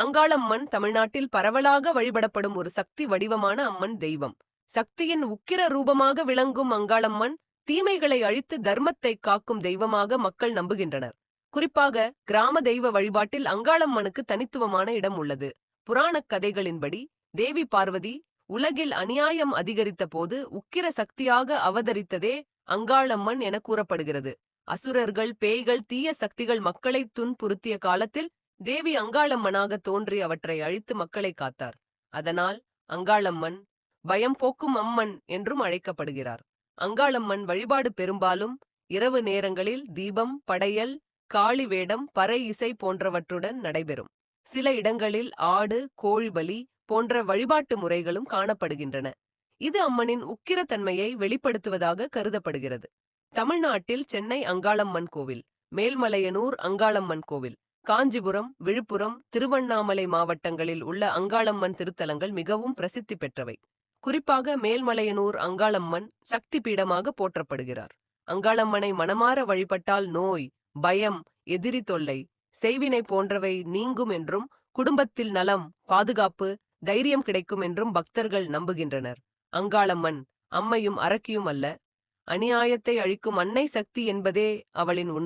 அங்காளம்மன் தமிழ்நாட்டில் பரவலாக வழிபடப்படும் ஒரு சக்தி வடிவமான அம்மன் தெய்வம். சக்தியின் உக்கிர ரூபமாக விளங்கும் அங்காளம்மன் தீமைகளை அழித்து தர்மத்தை காக்கும் தெய்வமாக மக்கள் நம்புகின்றனர். குறிப்பாக கிராம தெய்வ வழிபாட்டில் அங்காளம்மனுக்கு தனித்துவமான இடம் உள்ளது. புராணக் கதைகளின்படி தேவி பார்வதி உலகில் அநியாயம் அதிகரித்த போது உக்கிர சக்தியாக அவதரித்ததே அங்காளம்மன் என கூறப்படுகிறது. அசுரர்கள், பேய்கள், தீய சக்திகள் மக்களை துன்புறுத்திய காலத்தில் தேவி அங்காளம்மனாக தோன்றி அவற்றை அழித்து மக்களை காத்தார். அதனால் அங்காளம்மன் பயம் போக்கும் அம்மன் என்றும் அழைக்கப்படுகிறார். அங்காளம்மன் வழிபாடு பெரும்பாலும் இரவு நேரங்களில் தீபம், படையல், காளி வேடம், பறை இசை போன்றவற்றுடன் நடைபெறும். சில இடங்களில் ஆடு, கோழி பலி போன்ற வழிபாட்டு முறைகளும் காணப்படுகின்றன. இது அம்மனின் உக்கிரத்தன்மையை வெளிப்படுத்துவதாக கருதப்படுகிறது. தமிழ்நாட்டில் சென்னை அங்காளம்மன் கோவில், மேல்மலையனூர் அங்காளம்மன் கோவில், காஞ்சிபுரம், விழுப்புரம், திருவண்ணாமலை மாவட்டங்களில் உள்ள அங்காளம்மன் திருத்தலங்கள் மிகவும் பிரசித்தி பெற்றவை. குறிப்பாக மேல்மலையனூர் அங்காளம்மன் சக்தி பீடமாக போற்றப்படுகிறார். அங்காளம்மனை மனமாற வழிபட்டால் நோய், பயம், எதிரி தொல்லை, செய்வினை போன்றவை நீங்கும் என்றும் குடும்பத்தில் நலம், பாதுகாப்பு, தைரியம் கிடைக்கும் என்றும் பக்தர்கள் நம்புகின்றனர். அங்காளம்மன் அம்மையும் அரக்கியும் அல்ல, அநியாயத்தை அழிக்கும் அன்னை சக்தி என்பதே அவளின் உண்மை.